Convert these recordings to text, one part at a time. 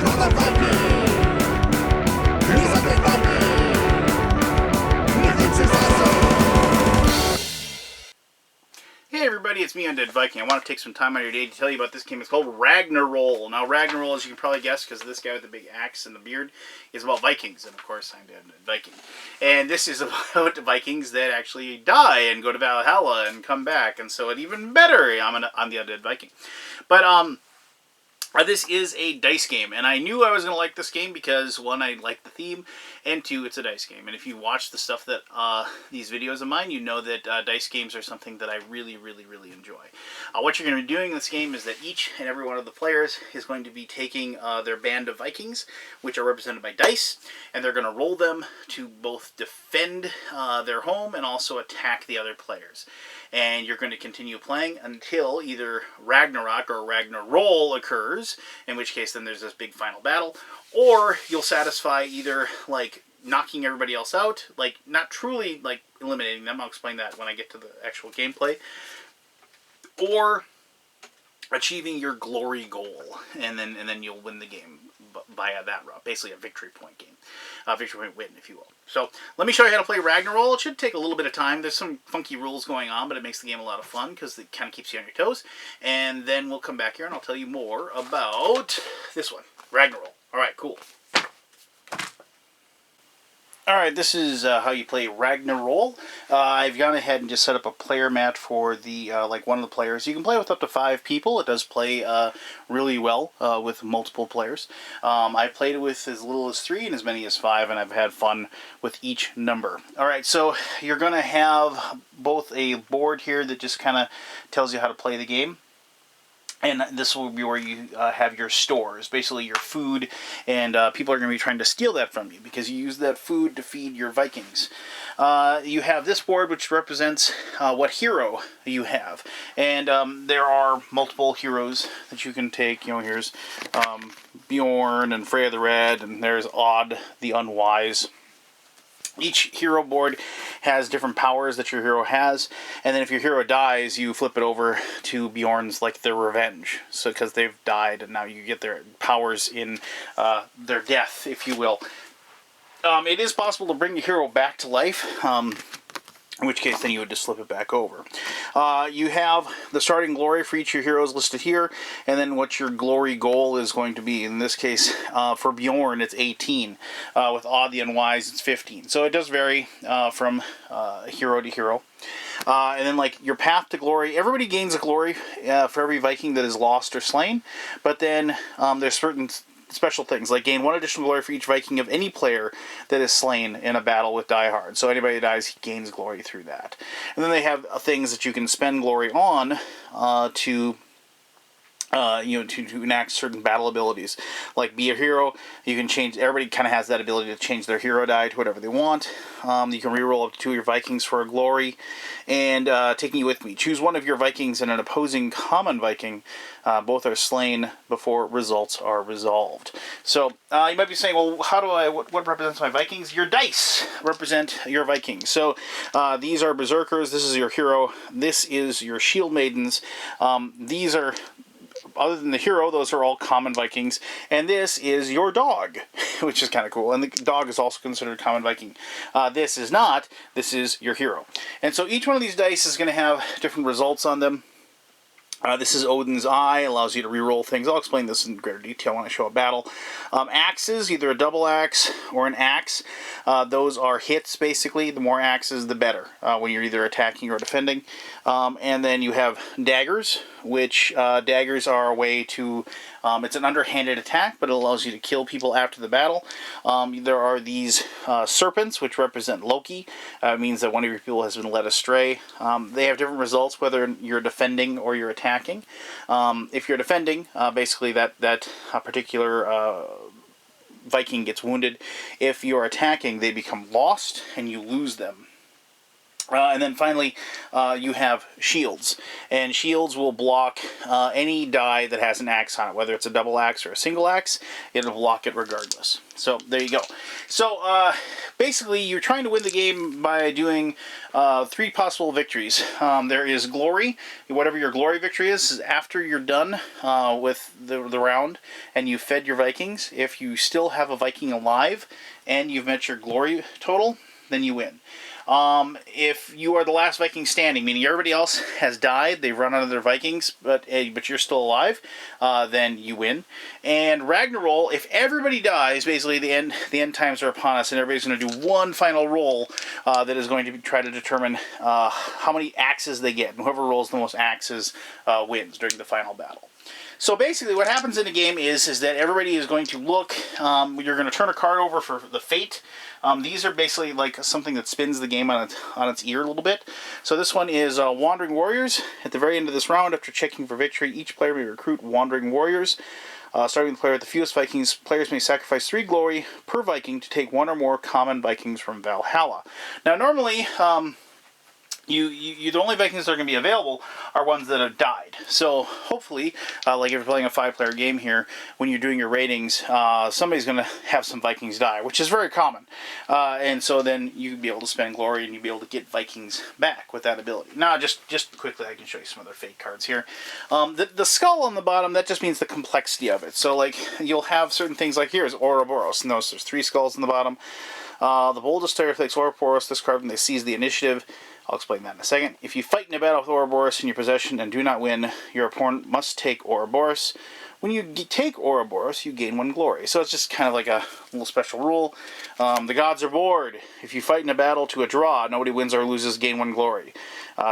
Hey everybody, it's me, Undead Viking. I want to take some time out of your day to tell you about this game. It's called Ragnaroll. Now, Ragnaroll, as you can probably guess, because this guy with the big axe and the beard, is about Vikings. And, of course, I'm Undead Viking. And this is about Vikings that actually die and go to Valhalla and come back. And so, it's even better, I'm the Undead Viking. But, this is a dice game, and I knew I was going to like this game because, one, I like the theme, and two, it's a dice game. And if you watch the stuff that, these videos of mine, you know that dice games are something that I really, really, really enjoy. What you're going to be doing in this game is that each and every one of the players is going to be taking their band of Vikings, which are represented by dice, and they're going to roll them to both defend their home and also attack the other players. And you're going to continue playing until either Ragnarok or Ragnaroll occurs, in which case then there's this big final battle, or you'll satisfy either, like, knocking everybody else out, like, not truly, like, eliminating them, I'll explain that when I get to the actual gameplay, or achieving your glory goal, and then you'll win the game via that route. Basically a victory point game. Victory point win, if you will. So, let me show you how to play Ragnaroll. It should take a little bit of time. There's some funky rules going on, but it makes the game a lot of fun because it kind of keeps you on your toes. And then we'll come back here and I'll tell you more about this one, Ragnaroll. Alright, cool. Alright, this is how you play Ragnaroll. I've gone ahead and just set up a player mat for the like one of the players. You can play with up to 5 people. It does play really well with multiple players. I've played it with as little as 3 and as many as 5, and I've had fun with each number. Alright, so you're going to have both a board here that just kind of tells you how to play the game. And this will be where you have your stores, basically your food, and people are going to be trying to steal that from you because you use that food to feed your Vikings. You have this board which represents what hero you have. And there are multiple heroes that you can take. You know, here's Bjorn and Freya the Red, and there's Odd the Unwise. Each hero board has different powers that your hero has, and then if your hero dies, you flip it over to Bjorn's, like, their revenge. So, because they've died, and now you get their powers in their death, if you will. It is possible to bring your hero back to life, in which case then you would just slip it back over. You have the starting glory for each of your heroes listed here, and then what your glory goal is going to be. In this case, for Bjorn, it's 18. With Odd the Unwise, it's 15. So it does vary from hero to hero. And then, like, your path to glory, everybody gains a glory for every Viking that is lost or slain, but then there's certain special things, like gain 1 additional glory for each Viking of any player that is slain in a battle with Die Hard. So anybody that dies gains glory through that. And then they have things that you can spend glory on to enact certain battle abilities. Like be a hero, you can change, everybody kind of has that ability to change their hero die to whatever they want. You can reroll up to 2 of your Vikings for a glory. And taking you with me, choose one of your Vikings and an opposing common Viking. Both are slain before results are resolved. So you might be saying, well, what represents my Vikings? Your dice represent your Vikings. So these are Berserkers, this is your hero, this is your Shield Maidens. These are, other than the hero, those are all common Vikings. And this is your dog, which is kind of cool. And the dog is also considered common Viking. This is not. This is your hero. And so each one of these dice is going to have different results on them. This is Odin's Eye, allows you to reroll things. I'll explain this in greater detail when I show a battle. Axes, either a double axe or an axe. Those are hits, basically. The more axes, the better, when you're either attacking or defending. And then you have daggers, which daggers are a way to... it's an underhanded attack, but it allows you to kill people after the battle. There are these serpents, which represent Loki. It means that one of your people has been led astray. They have different results, whether you're defending or you're attacking. If you're defending, basically that particular Viking gets wounded. If you're attacking, they become lost, and you lose them. And then finally, you have shields. And shields will block any die that has an axe on it, whether it's a double axe or a single axe, it'll block it regardless. So there you go. So basically, you're trying to win the game by doing 3 possible victories. There is glory. Whatever your glory victory is after you're done with the round and you fed your Vikings. If you still have a Viking alive and you've met your glory total, then you win. If you are the last Viking standing, meaning everybody else has died, they've run out of their Vikings, but you're still alive, then you win. And Ragnaroll, if everybody dies, basically the end times are upon us, and everybody's going to do one final roll that is going to try to determine how many axes they get, and whoever rolls the most axes wins during the final battle. So basically what happens in the game is that everybody is going to look, you're going to turn a card over for the fate. These are basically like something that spins the game on its ear a little bit. So this one is Wandering Warriors. At the very end of this round, after checking for victory, each player may recruit Wandering Warriors. Starting with the player with the fewest Vikings, players may sacrifice 3 glory per Viking to take 1 or more common Vikings from Valhalla. Now normally, the only Vikings that are going to be available are ones that have died. So hopefully, like if you're playing a 5-player game here, when you're doing your ratings, somebody's going to have some Vikings die, which is very common. And so then you'd be able to spend glory and you'd be able to get Vikings back with that ability. Now, just quickly, I can show you some other fake cards here. The skull on the bottom, that just means the complexity of it. So like you'll have certain things like here's Ouroboros. Notice there's 3 skulls on the bottom. The boldest player takes Ouroboros this card when they seize the initiative. I'll explain that in a second. If you fight in a battle with Ouroboros in your possession and do not win, your opponent must take Ouroboros. When you take Ouroboros, you gain 1 glory. So it's just kind of like a little special rule. The gods are bored. If you fight in a battle to a draw, nobody wins or loses, gain 1 glory.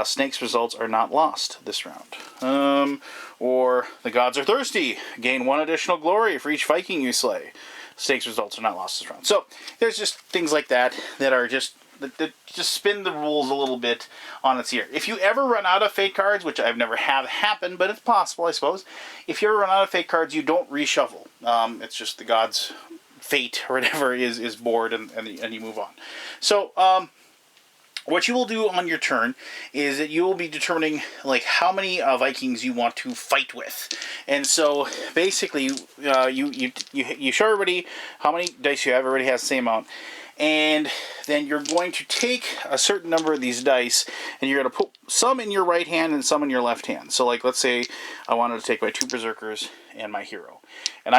Snake's results are not lost this round. Or the gods are thirsty. Gain 1 additional glory for each Viking you slay. Snake's results are not lost this round. So there's just things like that that are just spin the rules a little bit on its ear. If you ever run out of fate cards, which I've never have happened, but it's possible, I suppose. If you ever run out of fate cards, you don't reshuffle. It's just the god's fate or whatever is bored, and you move on. So what you will do on your turn is that you will be determining like how many Vikings you want to fight with, and so basically you show everybody how many dice you have. Everybody has the same amount. And then you're going to take a certain number of these dice, and you're going to put some in your right hand and some in your left hand. So, like, let's say I wanted to take my 2 berserkers and my hero, and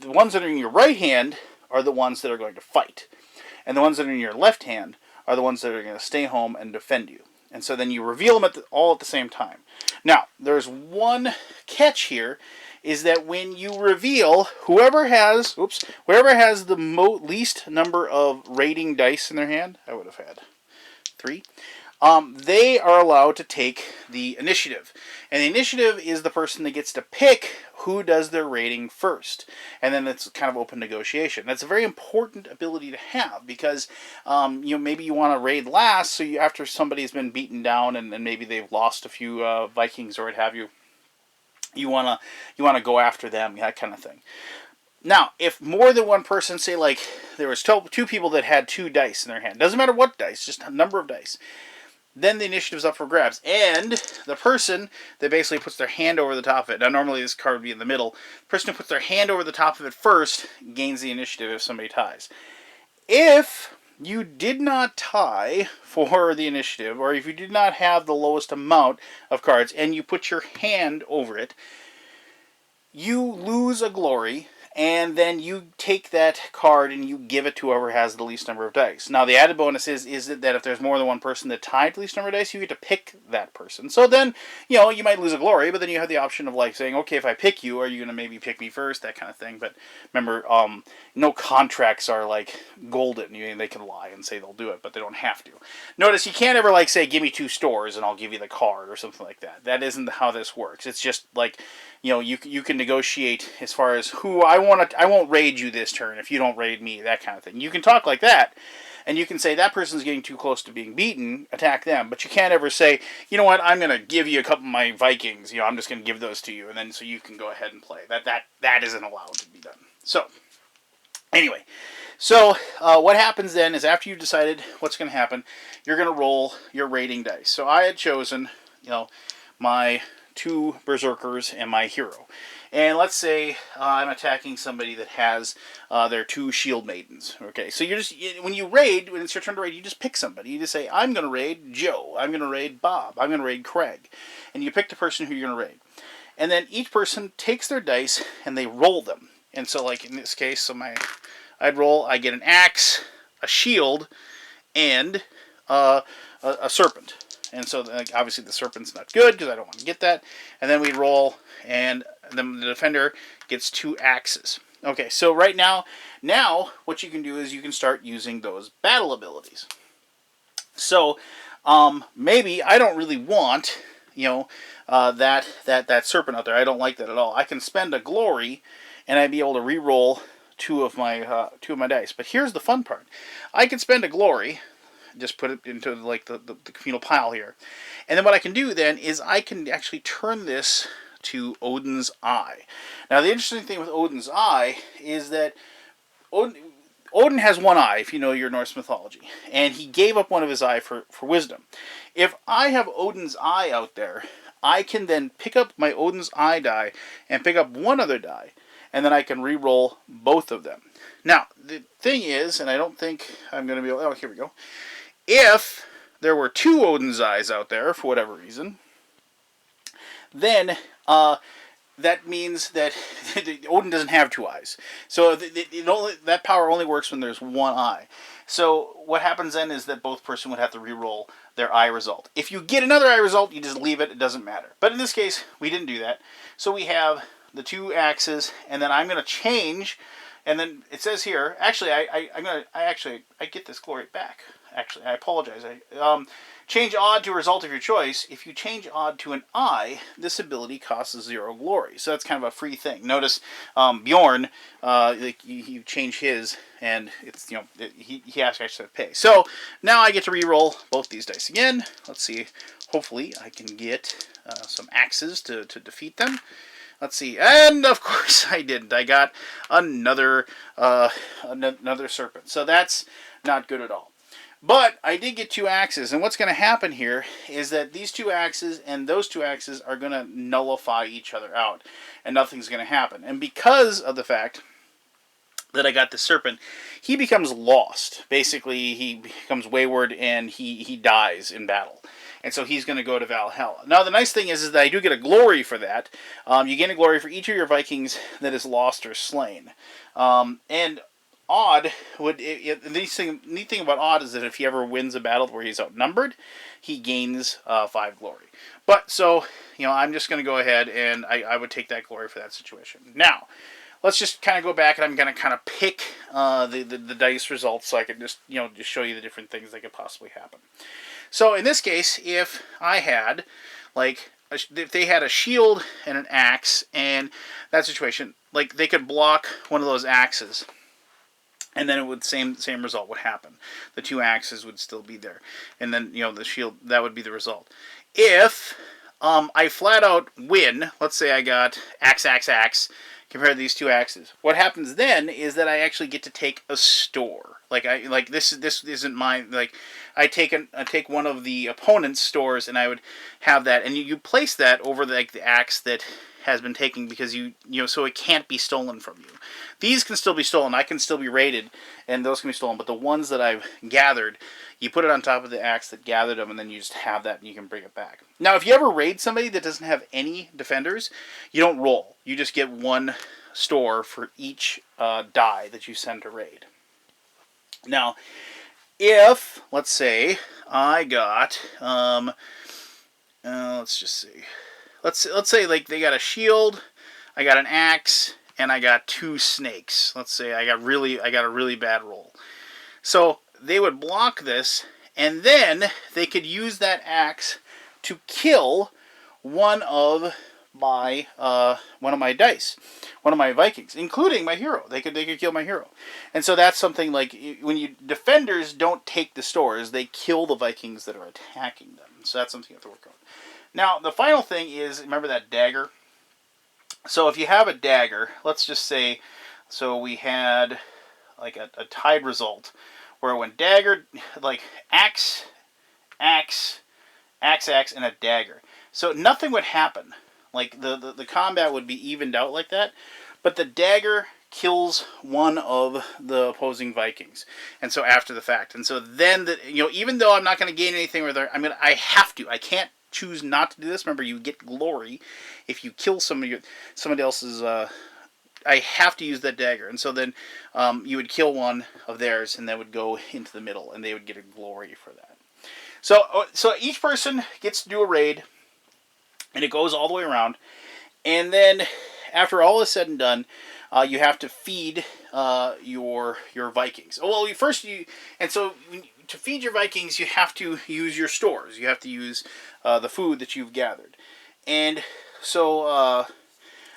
the ones that are in your right hand are the ones that are going to fight, and the ones that are in your left hand are the ones that are going to stay home and defend you. And so then you reveal them all at the same time. Now, there's one catch here. Is that when you reveal, whoever has the least number of rating dice in their hand, I would have had 3, they are allowed to take the initiative. And the initiative is the person that gets to pick who does their rating first. And then it's kind of open negotiation. That's a very important ability to have because maybe you want to raid last, so after somebody's been beaten down and maybe they've lost a few Vikings or what have you, you wanna go after them, that kind of thing. Now, if more than one person, say like there was 2 people that had 2 dice in their hand, doesn't matter what dice, just a number of dice, then the initiative's up for grabs. And the person that basically puts their hand over the top of it, now normally this card would be in the middle, the person who puts their hand over the top of it first gains the initiative if somebody ties. If you did not tie for the initiative, or if you did not have the lowest amount of cards, and you put your hand over it, you lose a glory, and then you take that card and you give it to whoever has the least number of dice. Now, the added bonus is that if there's more than one person that tied the least number of dice, you get to pick that person. So then, you might lose a glory, but then you have the option of like saying, okay, if I pick you, are you going to maybe pick me first? That kind of thing. But remember, no contracts are like golden. They can lie and say they'll do it, but they don't have to. Notice you can't ever like say, give me 2 stores and I'll give you the card or something like that. That isn't how this works. It's just like, you can negotiate as far as who I won't raid you this turn if you don't raid me, that kind of thing. You can talk like that, and you can say that person's getting too close to being beaten, attack them, but you can't ever say, you know what, I'm going to give you a couple of my Vikings, I'm just going to give those to you, and then so you can go ahead and play. That isn't allowed to be done. So, anyway, So what happens then is after you've decided what's going to happen, you're going to roll your rating dice. So I had chosen, my 2 berserkers and my hero. And let's say I'm attacking somebody that has their 2 shield maidens. Okay, so when you raid, when it's your turn to raid, you just pick somebody. You just say, I'm going to raid Joe. I'm going to raid Bob. I'm going to raid Craig. And you pick the person who you're going to raid. And then each person takes their dice and they roll them. And so, like in this case, I get an axe, a shield, and a serpent. And so, obviously, the serpent's not good because I don't want to get that. And then we roll, and then the defender gets 2 axes. Okay, so right now what you can do is you can start using those battle abilities. So, maybe I don't really want, that serpent out there. I don't like that at all. I can spend a glory, and I'd be able to re-roll 2 of my dice. But here's the fun part: I can spend a glory. Just put it into like the communal pile here. And then what I can do then is I can actually turn this to Odin's Eye. Now the interesting thing with Odin's Eye is that Odin has 1 eye, if you know your Norse mythology. And he gave up one of his eye for wisdom. If I have Odin's Eye out there, I can then pick up my Odin's Eye die and pick up 1 other die. And then I can re-roll both of them. Now, the thing is, and I don't think I'm going to be able... Oh, here we go. If there were 2 Odin's Eyes out there, for whatever reason, then that means that Odin doesn't have 2 eyes. So that power only works when there's 1 eye. So what happens then is that both person would have to re-roll their eye result. If you get another eye result, you just leave it. It doesn't matter. But in this case, we didn't do that. So we have the 2 axes, and then I'm going to change. And then it says here, actually, I get this glory back. Actually, I apologize. Change odd to a result of your choice. If you change odd to an eye, this ability costs 0 glory. So that's kind of a free thing. Notice Bjorn, you change his, and it's he actually has to pay. So now I get to re-roll both these dice again. Let's see. Hopefully, I can get some axes to defeat them. Let's see, and of course I didn't. I got another serpent. So that's not good at all. But I did get 2 axes, and what's going to happen here is that these 2 axes and those 2 axes are going to nullify each other out, and nothing's going to happen. And because of the fact that I got the serpent, he becomes lost. Basically, he becomes wayward, and he dies in battle. And so he's going to go to Valhalla. Now, the nice thing is that I do get a glory for that. You gain a glory for each of your Vikings that is lost or slain. And Odd the neat thing about Odd is that if he ever wins a battle where he's outnumbered, he gains 5 glory. But so I'm just going to go ahead and I would take that glory for that situation. Now, let's just kind of go back, and I'm going to kind of pick the dice results so I can just just show you the different things that could possibly happen. So in this case, if I had if they had a shield and an axe, and that situation, they could block one of those axes. And then it would same result would happen. The 2 axes would still be there, and then the shield, that would be the result. If I flat out win, let's say I got axe compared to these 2 axes. What happens then is that I actually get to take a store. This isn't mine. I take one of the opponent's stores, and I would have that, and you place that over the axe that has been taken, because so it can't be stolen from you. These can still be stolen. I can still be raided, and those can be stolen. But the ones that I've gathered, you put it on top of the axe that gathered them, and then you just have that, and you can bring it back. Now, if you ever raid somebody that doesn't have any defenders, you don't roll. You just get 1 store for each die that you send to raid. Now, if, let's say, I got, let's just see. Let's say they got a shield, I got an axe, and I got 2 snakes. Let's say I got a really bad roll. So they would block this, and then they could use that axe to kill one of my dice, one of my Vikings, including my hero. They could kill my hero, and so that's something when defenders don't take the stores, they kill the Vikings that are attacking them. So that's something you have to work on. Now, the final thing is, remember that dagger? So if you have a dagger, let's just say, so we had, a tied result, where it went dagger, like axe, axe, axe, and a dagger. So nothing would happen. Like the combat would be evened out like that, but the dagger kills one of the opposing Vikings, and so after the fact, and so then even though I'm not going to gain anything with her, I have to. I can't choose not to do this. Remember, you get glory if you kill somebody else's. I have to use that dagger, and so then you would kill one of theirs, and that would go into the middle, and they would get a glory for that. So each person gets to do a raid, and it goes all the way around. And then, after all is said and done, you have to feed your Vikings. Oh, well, to feed your Vikings, you have to use your stores. You have to use the food that you've gathered. And so,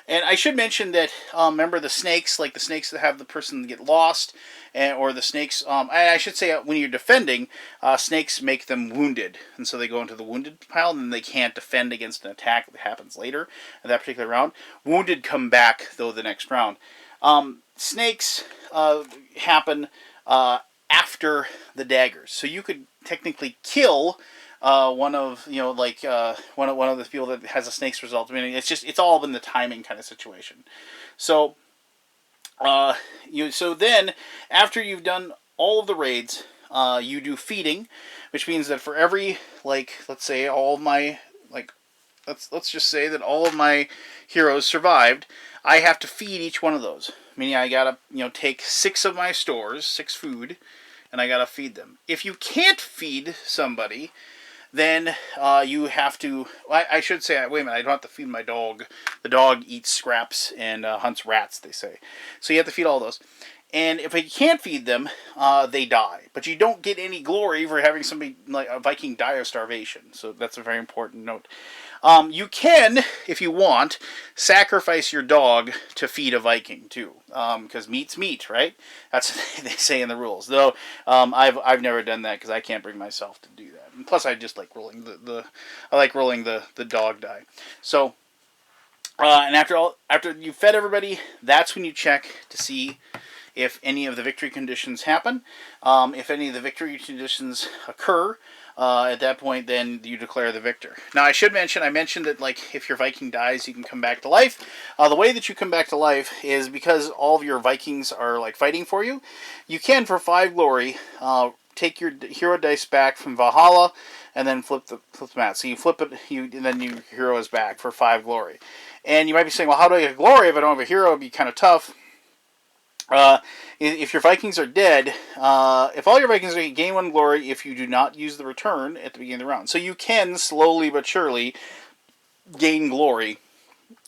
and I should mention that, remember the snakes, like the snakes that have the person get lost, or the snakes, I should say when you're defending, snakes make them wounded. And so they go into the wounded pile, and then they can't defend against an attack that happens later in that particular round. Wounded come back, though, the next round. Snakes happen after the daggers. So you could technically kill one of one of the people that has a snake's result. It's all in the timing kind of situation. So so then after you've done all of the raids, you do feeding, which means that for every let's say all of my let's just say that all of my heroes survived, I have to feed each one of those. Meaning I gotta take 6 of my stores, 6 food, and I gotta feed them. If you can't feed somebody, then you have to. I should say, wait a minute, I don't have to feed my dog. The dog eats scraps and hunts rats, they say. So you have to feed all those. And if you can't feed them, they die. But you don't get any glory for having somebody like a Viking die of starvation. So that's a very important note. You can, if you want, sacrifice your dog to feed a Viking too, because meat's meat, right? That's what they say in the rules. Though I've never done that because I can't bring myself to do that. And plus, I just like rolling the dog die. So, and after you fed everybody, that's when you check to see if any of the victory conditions happen. If any of the victory conditions occur, at that point, then you declare the victor. Now, I mentioned that if your Viking dies, you can come back to life. The way that you come back to life is because all of your Vikings are fighting for you. You can, for 5 glory, take your hero dice back from Valhalla, and then flip them out. So you flip it, and then your hero is back for 5 glory. And you might be saying, well, how do I get glory if I don't have a hero? It'd be kind of tough. If your Vikings are dead, if all your Vikings are gain 1 glory if you do not use the return at the beginning of the round. So you can slowly but surely gain glory,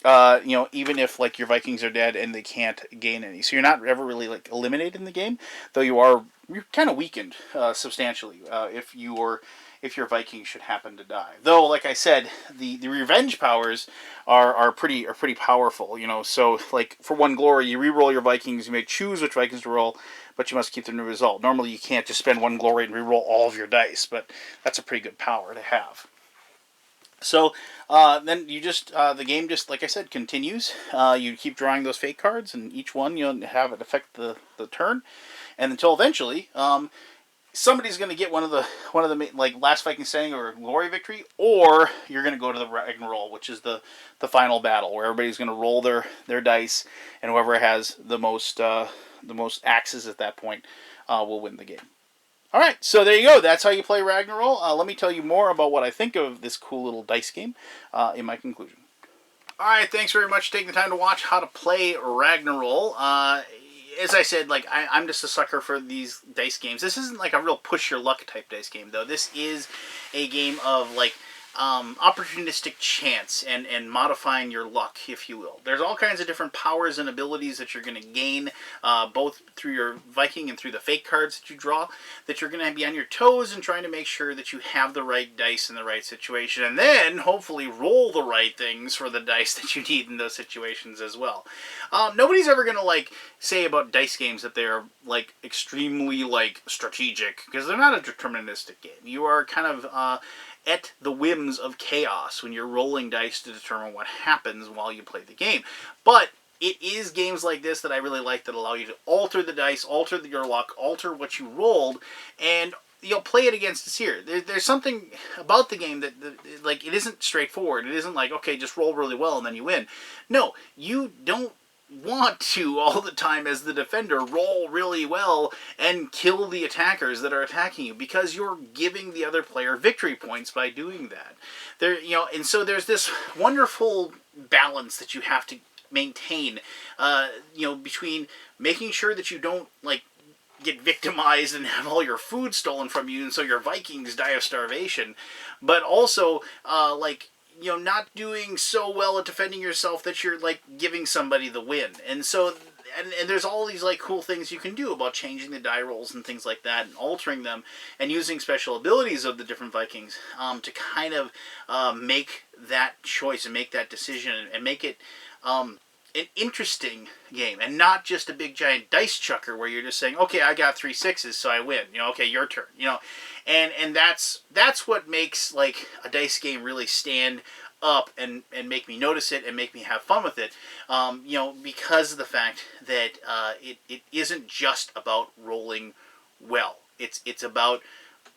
even if your Vikings are dead and they can't gain any. So you're not ever really eliminated in the game, though you're kind of weakened substantially if your Vikings should happen to die. Though, like I said, the revenge powers are pretty powerful. So for 1 glory, you reroll your Vikings. You may choose which Vikings to roll, but you must keep the new result. Normally, you can't just spend 1 glory and reroll all of your dice, but that's a pretty good power to have. So then you just the game just, like I said, continues. You keep drawing those fake cards, and each one you'll have it affect the turn, and until eventually somebody's going to get one of the last Viking standing or glory victory, or you're going to go to the Ragnaroll, which is the final battle where everybody's going to roll their dice, and whoever has the most axes at that point will win the game. All right, so there you go. That's how you play Ragnaroll. Let me tell you more about what I think of this cool little dice game in my conclusion. All right, thanks very much for taking the time to watch how to play Ragnaroll. As I said, I'm just a sucker for these dice games. This isn't a real push your luck type dice game, though. This is a game of opportunistic chance and modifying your luck, if you will. There's all kinds of different powers and abilities that you're going to gain, both through your Viking and through the fake cards that you draw, that you're going to be on your toes and trying to make sure that you have the right dice in the right situation, and then hopefully roll the right things for the dice that you need in those situations as well. Nobody's ever going to say about dice games that they're extremely strategic, because they're not a deterministic game. You are kind of at the whims of chaos when you're rolling dice to determine what happens while you play the game. But it is games like this that I really like, that allow you to alter the dice, alter your luck, alter what you rolled, and play it against the seer. There's something about the game that like, it isn't straightforward. It isn't like, okay, just roll really well and then you win. No, you don't want to all the time as the defender roll really well and kill the attackers that are attacking you, because you're giving the other player victory points by doing that. And so there's this wonderful balance that you have to maintain, between making sure that you don't like get victimized and have all your food stolen from you, and so your Vikings die of starvation, but also not doing so well at defending yourself that you're like giving somebody the win. And so and there's all these like cool things you can do about changing the die rolls and things like that, and altering them, and using special abilities of the different Vikings to kind of make that choice and make that decision, and make it an interesting game, and not just a big giant dice chucker where you're just saying, okay, I got 3 6s, so I win. Okay, your turn. And that's what makes like a dice game really stand up and make me notice it and make me have fun with it. Because of the fact that it isn't just about rolling well. It's about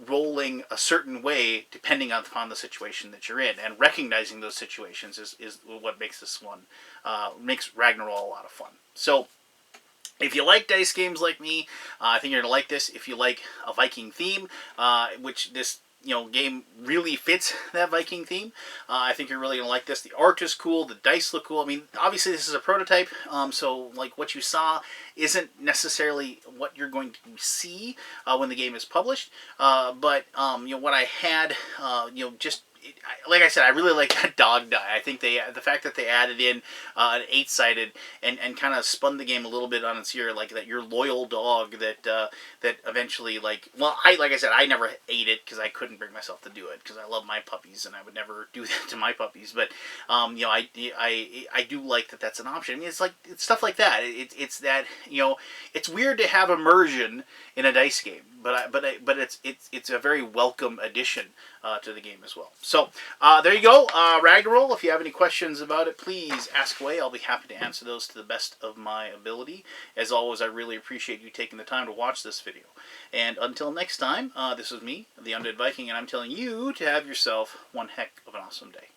rolling a certain way depending upon the situation that you're in, and recognizing those situations is what makes this one makes Ragnaroll a lot of fun. So if you like dice games like me, I think you're gonna like this. If you like a Viking theme, which this game really fits that Viking theme, I think you're really gonna like this. The art is cool, the dice look cool. I mean, obviously this is a prototype, so like what you saw isn't necessarily what you're going to see when the game is published. But what I had, just like I said, I really like that dog die. I think the fact that they added in an 8-sided and kind of spun the game a little bit on its ear, like that your loyal dog that eventually like I said, I never ate it because I couldn't bring myself to do it, because I love my puppies and I would never do that to my puppies. But I do like that that's an option. I mean, it's stuff like that. It's that it's weird to have immersion in a dice game, but it's a very welcome addition to the game as well. So there you go, Ragnaroll. If you have any questions about it, please ask away. I'll be happy to answer those to the best of my ability. As always, I really appreciate you taking the time to watch this video. And until next time, this is me, the Undead Viking, and I'm telling you to have yourself one heck of an awesome day.